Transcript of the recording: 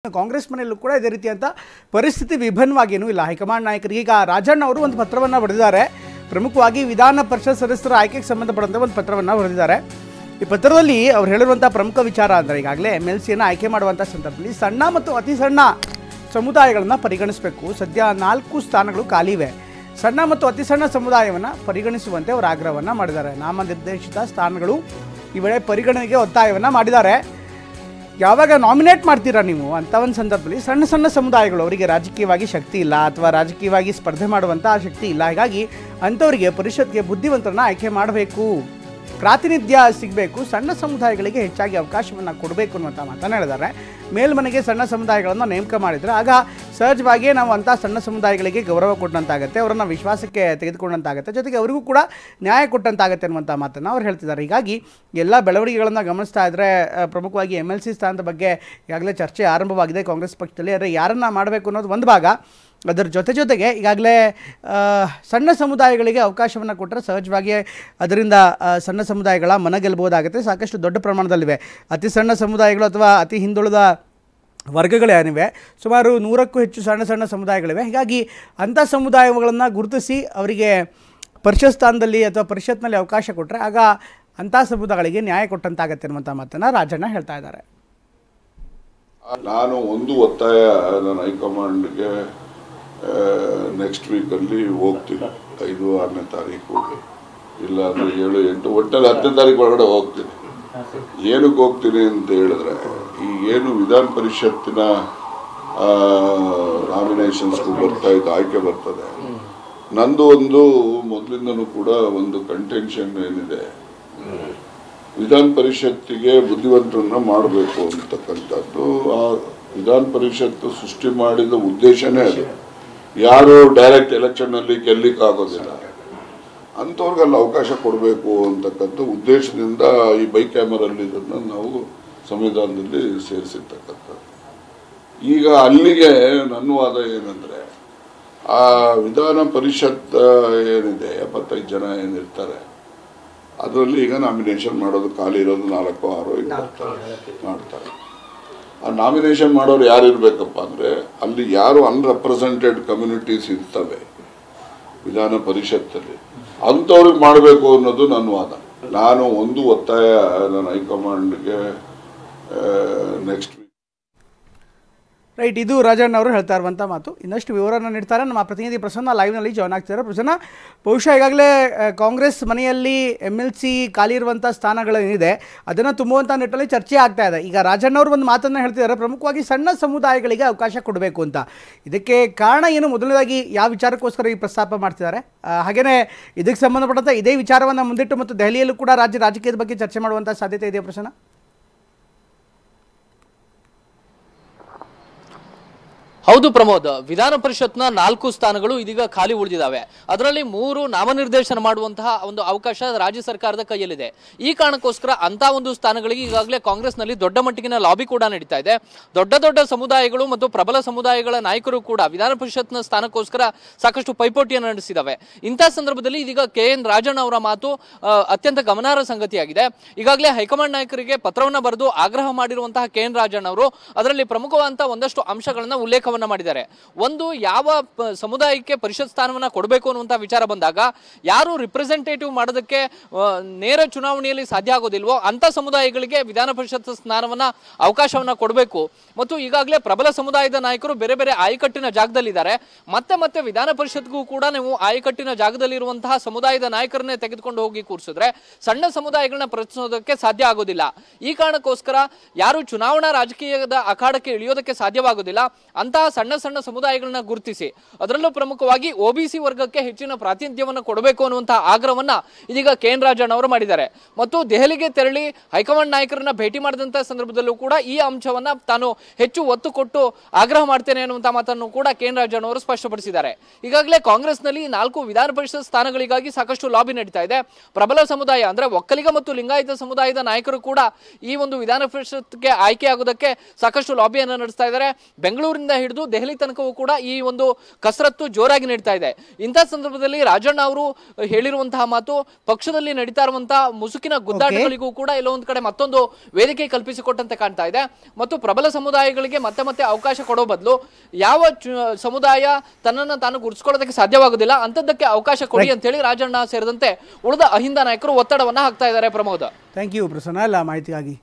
ಕಾಂಗ್ರೆಸ್ ಮನೆಯಲ್ಲೂ ಕೂಡ ಇದೇ ರೀತಿಯಂತ ಪರಿಸ್ಥಿತಿ ವಿಭಿನ್ನವಾಗೇನೂ ಇಲ್ಲ. ಹೈಕಮಾಂಡ್ ನಾಯಕರಿಗೆ ಈಗ ರಾಜಣ್ಣ ಅವರು ಒಂದು ಪತ್ರವನ್ನು ಬರೆದಿದ್ದಾರೆ. ಪ್ರಮುಖವಾಗಿ ವಿಧಾನ ಪರಿಷತ್ ಸದಸ್ಯರ ಆಯ್ಕೆಗೆ ಸಂಬಂಧಪಟ್ಟಂತೆ ಒಂದು ಪತ್ರವನ್ನು ಬರೆದಿದ್ದಾರೆ. ಈ ಪತ್ರದಲ್ಲಿ ಅವ್ರು ಹೇಳಿರುವಂಥ ಪ್ರಮುಖ ವಿಚಾರ ಅಂದರೆ ಈಗಾಗಲೇ MLCಯನ್ನು ಆಯ್ಕೆ ಮಾಡುವಂಥ ಸಂದರ್ಭದಲ್ಲಿ ಸಣ್ಣ ಮತ್ತು ಅತಿ ಸಣ್ಣ ಸಮುದಾಯಗಳನ್ನು ಪರಿಗಣಿಸಬೇಕು. ಸದ್ಯ 4 ಸ್ಥಾನಗಳು ಖಾಲಿ ಇವೆ. ಸಣ್ಣ ಮತ್ತು ಅತಿ ಸಣ್ಣ ಸಮುದಾಯವನ್ನು ಪರಿಗಣಿಸುವಂತೆ ಅವರು ಆಗ್ರಹವನ್ನು ಮಾಡಿದ್ದಾರೆ. ನಾಮನಿರ್ದೇಶಿತ ಸ್ಥಾನಗಳು ಈ ವೇಳೆ ಪರಿಗಣನೆಗೆ ಒತ್ತಾಯವನ್ನು ಮಾಡಿದ್ದಾರೆ. ಯಾವಾಗ ನಾಮಿನೇಟ್ ಮಾಡ್ತೀರಾ ನೀವು ಅಂತ ಒಂದು ಸಂದರ್ಭದಲ್ಲಿ ಸಣ್ಣ ಸಣ್ಣ ಸಮುದಾಯಗಳು ಅವರಿಗೆ ರಾಜಕೀಯವಾಗಿ ಶಕ್ತಿ ಇಲ್ಲ ಅಥವಾ ರಾಜಕೀಯವಾಗಿ ಸ್ಪರ್ಧೆ ಮಾಡುವಂಥ ಶಕ್ತಿ ಇಲ್ಲ. ಹೀಗಾಗಿ ಅಂಥವರಿಗೆ ಪರಿಷತ್ಗೆ ಬುದ್ಧಿವಂತರನ್ನ ಆಯ್ಕೆ ಮಾಡಬೇಕು, ಪ್ರಾತಿನಿಧ್ಯ ಸಿಗಬೇಕು, ಸಣ್ಣ ಸಮುದಾಯಗಳಿಗೆ ಹೆಚ್ಚಾಗಿ ಅವಕಾಶವನ್ನು ಕೊಡಬೇಕು ಅನ್ನುವಂಥ ಮಾತನ್ನು ಹೇಳಿದ್ದಾರೆ. ಮೇಲ್ಮನೆಗೆ ಸಣ್ಣ ಸಮುದಾಯಗಳನ್ನು ನೇಮಕ ಮಾಡಿದರೆ ಆಗ ಸಹಜವಾಗಿಯೇ ನಾವು ಅಂಥ ಸಣ್ಣ ಸಮುದಾಯಗಳಿಗೆ ಗೌರವ ಕೊಟ್ಟಂತಾಗುತ್ತೆ, ಅವರನ್ನು ವಿಶ್ವಾಸಕ್ಕೆ ತೆಗೆದುಕೊಂಡಂತಾಗುತ್ತೆ, ಜೊತೆಗೆ ಅವರಿಗೂ ಕೂಡ ನ್ಯಾಯ ಕೊಟ್ಟಂತಾಗುತ್ತೆ ಅನ್ನುವಂಥ ಮಾತನ್ನು ಅವ್ರು ಹೇಳ್ತಿದ್ದಾರೆ. ಹೀಗಾಗಿ ಎಲ್ಲ ಬೆಳವಣಿಗೆಗಳನ್ನು ಗಮನಿಸ್ತಾ ಇದ್ದರೆ ಪ್ರಮುಖವಾಗಿ MLC ಸ್ಥಾನದ ಬಗ್ಗೆ ಈಗಾಗಲೇ ಚರ್ಚೆ ಆರಂಭವಾಗಿದೆ ಕಾಂಗ್ರೆಸ್ ಪಕ್ಷದಲ್ಲಿ. ಆದರೆ ಯಾರನ್ನು ಮಾಡಬೇಕು ಅನ್ನೋದು ಒಂದು ಭಾಗ, ಅದರ ಜೊತೆಗೆ ಈಗಾಗಲೇ ಸಣ್ಣ ಸಮುದಾಯಗಳಿಗೆ ಅವಕಾಶವನ್ನು ಕೊಟ್ಟರೆ ಸಹಜವಾಗಿ ಅದರಿಂದ ಸಣ್ಣ ಸಮುದಾಯಗಳ ಮನ ಗೆಲ್ಲಬಹುದಾಗುತ್ತೆ. ಸಾಕಷ್ಟು ದೊಡ್ಡ ಪ್ರಮಾಣದಲ್ಲಿವೆ ಅತಿ ಸಣ್ಣ ಸಮುದಾಯಗಳು ಅಥವಾ ಅತಿ ಹಿಂದುಳಿದ ವರ್ಗಗಳೇನಿವೆ, ಸುಮಾರು 100ಕ್ಕೂ ಹೆಚ್ಚು ಸಣ್ಣ ಸಣ್ಣ ಸಮುದಾಯಗಳಿವೆ. ಹೀಗಾಗಿ ಅಂಥ ಸಮುದಾಯಗಳನ್ನು ಗುರುತಿಸಿ ಅವರಿಗೆ ಪರಿಷತ್ ಸ್ಥಾನದಲ್ಲಿ ಅಥವಾ ಪರಿಷತ್ನಲ್ಲಿ ಅವಕಾಶ ಕೊಟ್ಟರೆ ಆಗ ಅಂಥ ಸಮುದಾಯಗಳಿಗೆ ನ್ಯಾಯ ಕೊಟ್ಟಂತಾಗತ್ತೆ ಅನ್ನುವಂಥ ಮಾತನ್ನು ರಾಜಣ್ಣ ಹೇಳ್ತಾ ಇದ್ದಾರೆ. ನಾನು ಒಂದು ಒತ್ತಾಯ ನನ್ನ ಹೈಕಮಾಂಡ್ಗೆ ನೆಕ್ಸ್ಟ್ ವೀಕಲ್ಲಿ ಹೋಗ್ತೀನಿ, 5-6ನೇ ತಾರೀಕು, ಇಲ್ಲ ಅಂದರೆ 7-8 ಒಟ್ಟಲ್ಲಿ 10ನೇ ತಾರೀಕು ಒಳಗಡೆ ಹೋಗ್ತೀನಿ. ಏನಕ್ಕೆ ಹೋಗ್ತೀನಿ ಅಂತ ಹೇಳಿದ್ರೆ, ಈ ಏನು ವಿಧಾನ ಪರಿಷತ್ತಿನ ನಾಮಿನೇಷನ್ಸ್ಗೂ ಆಯ್ಕೆ ಬರ್ತದೆ, ನಂದು ಒಂದು ಮೊದಲಿಂದನೂ ಕೂಡ ಒಂದು ಕಂಟೆನ್ಷನ್ ಏನಿದೆ, ವಿಧಾನ ಪರಿಷತ್ತಿಗೆ ಬುದ್ಧಿವಂತರನ್ನ ಮಾಡಬೇಕು ಅಂತಕ್ಕಂಥದ್ದು. ಆ ವಿಧಾನ ಪರಿಷತ್ತು ಸೃಷ್ಟಿ ಮಾಡಿದ ಉದ್ದೇಶನೇ ಅದು. ಯಾರು ಡೈರೆಕ್ಟ್ ಎಲೆಕ್ಷನ್ನಲ್ಲಿ ಗೆಲ್ಲಿಕ್ಕಾಗೋದಿಲ್ಲ ಅಂಥವ್ರಿಗೆಲ್ಲ ಅವಕಾಶ ಕೊಡಬೇಕು ಅಂತಕ್ಕಂಥ ಉದ್ದೇಶದಿಂದ ಈ ಬೈಕ್ಯಾಮರಲ್ಲಿ ಇದನ್ನು ನಾವು ಸಂವಿಧಾನದಲ್ಲಿ ಸೇರಿಸಿರ್ತಕ್ಕಂಥದ್ದು. ಈಗ ಅಲ್ಲಿಗೆ ನನ್ನ ವಾದ ಏನಂದರೆ, ಆ ವಿಧಾನ ಪರಿಷತ್ ಏನಿದೆ 75 ಜನ ಏನಿರ್ತಾರೆ ಅದರಲ್ಲಿ ಈಗ ನಾಮಿನೇಷನ್ ಮಾಡೋದು ಖಾಲಿ ಇರೋದು 4-6 ಮಾಡ್ತಾರೆ. ಆ ನಾಮಿನೇಷನ್ ಮಾಡೋರು ಯಾರು ಇರಬೇಕಪ್ಪ ಅಂದರೆ, ಅಲ್ಲಿ ಯಾರು ಅನ್ರೆಪ್ರೆಸೆಂಟೆಡ್ ಕಮ್ಯುನಿಟೀಸ್ ಇರ್ತವೆ ವಿಧಾನ ಪರಿಷತ್ತಲ್ಲಿ ಅಂಥವ್ರಿಗೆ ಮಾಡಬೇಕು ಅನ್ನೋದು ನನ್ನ ವಾದ. ನಾನು ಒಂದು ಒತ್ತಾಯ ನನ್ನ ಹೈಕಮಾಂಡ್ಗೆ ನೆಕ್ಸ್ಟ್ ರೈಟ್, ಇದು ರಾಜಣ್ಣ ಅವರು ಹೇಳ್ತಾ ಇರುವಂಥ ಮಾತು. ಇನ್ನಷ್ಟು ವಿವರವನ್ನು ನೀಡ್ತಾರೆ ನಮ್ಮ ಪ್ರತಿನಿಧಿ ಪ್ರಸನ್ನ ಲೈವ್ನಲ್ಲಿ ಜಾಯ್ನ್ ಆಗ್ತಿದ್ದಾರೆ. ಪ್ರಸನ್ನ, ಬಹುಶಃ ಈಗಾಗಲೇ ಕಾಂಗ್ರೆಸ್ ಮನೆಯಲ್ಲಿ MLC ಖಾಲಿ ಇರುವಂಥ ಸ್ಥಾನಗಳೇನಿದೆ ಅದನ್ನು ತುಂಬುವಂಥ ನಿಟ್ಟಲ್ಲಿ ಚರ್ಚೆ ಆಗ್ತಾ ಇದೆ. ಈಗ ರಾಜಣ್ಣ ಅವರು ಒಂದು ಮಾತನ್ನು ಹೇಳ್ತಿದ್ದಾರೆ, ಪ್ರಮುಖವಾಗಿ ಸಣ್ಣ ಸಮುದಾಯಗಳಿಗೆ ಅವಕಾಶ ಕೊಡಬೇಕು ಅಂತ. ಇದಕ್ಕೆ ಕಾರಣ ಏನು? ಮೊದಲನೇದಾಗಿ ಯಾವ ವಿಚಾರಕ್ಕೋಸ್ಕರ ಈ ಪ್ರಸ್ತಾಪ ಮಾಡ್ತಿದ್ದಾರೆ? ಹಾಗೆಯೇ ಇದಕ್ಕೆ ಸಂಬಂಧಪಟ್ಟಂಥ ಇದೇ ವಿಚಾರವನ್ನು ಮುಂದಿಟ್ಟು ಮತ್ತು ದೆಹಲಿಯಲ್ಲೂ ಕೂಡ ರಾಜ್ಯ ರಾಜಕೀಯದ ಬಗ್ಗೆ ಚರ್ಚೆ ಮಾಡುವಂಥ ಸಾಧ್ಯತೆ ಇದೆಯಾ ಪ್ರಸನ್ನ? ಹೌದು ಪ್ರಮೋದ್, ವಿಧಾನ ಪರಿಷತ್ನ 4 ಸ್ಥಾನಗಳು ಇದೀಗ ಖಾಲಿ ಉಳಿದಿದ್ದಾವೆ. ಅದರಲ್ಲಿ 3 ನಾಮನಿರ್ದೇಶನ ಮಾಡುವಂತಹ ಒಂದು ಅವಕಾಶ ರಾಜ್ಯ ಸರ್ಕಾರದ ಕೈಯಲ್ಲಿದೆ. ಈ ಕಾರಣಕ್ಕೋಸ್ಕರ ಅಂತ ಒಂದು ಸ್ಥಾನಗಳಿಗೆ ಈಗಾಗಲೇ ಕಾಂಗ್ರೆಸ್ನಲ್ಲಿ ದೊಡ್ಡ ಮಟ್ಟಿಗಿನ ಲಾಬಿ ಕೂಡ ನಡೀತಾ ಇದೆ. ದೊಡ್ಡ ದೊಡ್ಡ ಸಮುದಾಯಗಳು ಮತ್ತು ಪ್ರಬಲ ಸಮುದಾಯಗಳ ನಾಯಕರು ಕೂಡ ವಿಧಾನ ಪರಿಷತ್ನ ಸ್ಥಾನಕ್ಕೋಸ್ಕರ ಸಾಕಷ್ಟು ಪೈಪೋಟಿಯನ್ನು ನಡೆಸಿದ್ದಾವೆ. ಇಂಥ ಸಂದರ್ಭದಲ್ಲಿ ಇದೀಗ KN ರಾಜಣ್ಣ ಅವರ ಮಾತು ಅತ್ಯಂತ ಗಮನಾರ್ಹ ಸಂಗತಿಯಾಗಿದೆ. ಈಗಾಗಲೇ ಹೈಕಮಾಂಡ್ ನಾಯಕರಿಗೆ ಪತ್ರವನ್ನು ಬರೆದು ಆಗ್ರಹ ಮಾಡಿರುವಂತಹ KN ರಾಜಣ್ಣ ಅವರು ಅದರಲ್ಲಿ ಪ್ರಮುಖವಾದಂತಹ ಒಂದಷ್ಟು ಅಂಶಗಳನ್ನ ಉಲ್ಲೇಖ ಮಾಡಿದ್ದಾರೆ. ಒಂದು, ಯಾವ ಸಮುದಾಯಕ್ಕೆ ಪರಿಷತ್ ಸ್ಥಾನವನ್ನ ಕೊಡಬೇಕು ಅನ್ನುವಂತಹ ವಿಚಾರ ಬಂದಾಗ ಯಾರು ರಿಪ್ರೆಸೆಂಟೇಟಿವ್ ಮಾಡೋದಕ್ಕೆ ನೇರ ಚುನಾವಣೆಯಲ್ಲಿ ಸಾಧ್ಯ ಆಗೋದಿಲ್ವೋ ಅಂತ ಸಮುದಾಯಗಳಿಗೆ ವಿಧಾನ ಪರಿಷತ್ ಸ್ಥಾನವನ್ನ ಅವಕಾಶವನ್ನ ಕೊಡಬೇಕು. ಮತ್ತು ಈಗಾಗಲೇ ಪ್ರಬಲ ಸಮುದಾಯದ ನಾಯಕರು ಬೇರೆ ಬೇರೆ ಆಯಕಟ್ಟಿನ ಜಾಗದಲ್ಲಿದ್ದಾರೆ. ಮತ್ತೆ ವಿಧಾನ ಪರಿಷತ್ಗೂ ಕೂಡ ನೀವು ಆಯಕಟ್ಟಿನ ಜಾಗದಲ್ಲಿರುವಂತಹ ಸಮುದಾಯದ ನಾಯಕರನ್ನೇ ತೆಗೆದುಕೊಂಡು ಹೋಗಿ ಕೂರಿಸಿದ್ರೆ ಸಣ್ಣ ಸಮುದಾಯಗಳನ್ನ ಪ್ರಶ್ನಿಸೋದಕ್ಕೆ ಸಾಧ್ಯ ಆಗೋದಿಲ್ಲ. ಈ ಕಾರಣಕ್ಕೋಸ್ಕರ ಯಾರು ಚುನಾವಣಾ ರಾಜಕೀಯದ ಅಖಾಡಕ್ಕೆ ಇಳಿಯೋದಕ್ಕೆ ಸಾಧ್ಯವಾಗೋದಿಲ್ಲ ಅಂತ ಸಣ್ಣ ಸಣ್ಣ ಸಮುದಾಯಗಳನ್ನ ಗುರುತಿಸಿ ಅದರಲ್ಲೂ ಪ್ರಮುಖವಾಗಿ OBC ವರ್ಗಕ್ಕೆ ಹೆಚ್ಚಿನ ಪ್ರಾತಿನಿಧ್ಯವನ್ನು ಕೊಡಬೇಕು ಅನ್ನುವಂತಹ ಆಗ್ರಹವನ್ನ ಇದೀಗ KN ರಾಜಣ್ಣ ಅವರು ಮಾಡಿದ್ದಾರೆ. ಮತ್ತು ದೆಹಲಿಗೆ ತೆರಳಿ ಹೈಕಮಾಂಡ್ ನಾಯಕರನ್ನ ಭೇಟಿ ಮಾಡಿದಂತಹ ಸಂದರ್ಭದಲ್ಲೂ ಕೂಡ ಈ ಅಂಶವನ್ನ ತಾನು ಹೆಚ್ಚು ಒತ್ತು ಕೊಟ್ಟು ಆಗ್ರಹ ಮಾಡ್ತೇನೆ ಅನ್ನುವಂತಹ ಮಾತನ್ನು ಕೂಡ KN ರಾಜಣ್ಣ ಅವರು ಸ್ಪಷ್ಟಪಡಿಸಿದ್ದಾರೆ. ಈಗಾಗಲೇ ಕಾಂಗ್ರೆಸ್ನಲ್ಲಿ 4 ವಿಧಾನ ಪರಿಷತ್ ಸ್ಥಾನಗಳಿಗಾಗಿ ಸಾಕಷ್ಟು ಲಾಬಿ ನಡೀತಾ ಇದೆ. ಪ್ರಬಲ ಸಮುದಾಯ ಅಂದ್ರೆ ಒಕ್ಕಲಿಗ ಮತ್ತು ಲಿಂಗಾಯತ ಸಮುದಾಯದ ನಾಯಕರು ಕೂಡ ಈ ಒಂದು ವಿಧಾನ ಪರಿಷತ್ಗೆ ಆಯ್ಕೆ ಆಗೋದಕ್ಕೆ ಸಾಕಷ್ಟು ಲಾಬಿಯನ್ನು ನಡೆಸ್ತಾ ಇದ್ದಾರೆ. ಬೆಂಗಳೂರಿನಿಂದ ಹಿಡಿದು ಹಿಡಿದು ದೆಹಲಿ ತನಕವೂ ಕೂಡ ಈ ಒಂದು ಕಸರತ್ತು ಜೋರಾಗಿ ನಡೀತಾ ಇದೆ. ಇಂಥ ಸಂದರ್ಭದಲ್ಲಿ ರಾಜಣ್ಣ ಅವರು ಹೇಳಿರುವಂತಹ ಮಾತು ಪಕ್ಷದಲ್ಲಿ ನಡೀತಾ ಇರುವಂತಹ ಮುಸುಕಿನ ಗುದ್ದಾಟಗಳಿಗೂ ಕೂಡ ಎಲ್ಲೋ ಒಂದು ಕಡೆ ಮತ್ತೊಂದು ವೇದಿಕೆ ಕಲ್ಪಿಸಿಕೊಟ್ಟಂತೆ ಕಾಣ್ತಾ ಇದೆ. ಮತ್ತು ಪ್ರಬಲ ಸಮುದಾಯಗಳಿಗೆ ಮತ್ತೆ ಮತ್ತೆ ಅವಕಾಶ ಕೊಡೋ ಬದಲು ಯಾವ ಸಮುದಾಯ ತನ್ನನ್ನು ತಾನು ಗುರುತಿಸ್ಕೊಳ್ಳೋದಕ್ಕೆ ಸಾಧ್ಯವಾಗುದಿಲ್ಲ ಅಂತದ್ದಕ್ಕೆ ಅವಕಾಶ ಕೊಡಿ ಅಂತ ಹೇಳಿ ರಾಜಣ್ಣ ಸೇರಿದಂತೆ ಉಳಿದ ಅಹಿಂದ ನಾಯಕರು ಒತ್ತಡವನ್ನ ಹಾಕ್ತಾ ಇದ್ದಾರೆ. ಪ್ರಮೋದ್, ಥ್ಯಾಂಕ್ ಯು ಪ್ರಸನ್ನ ಎಲ್ಲ ಮಾಹಿತಿಗಾಗಿ.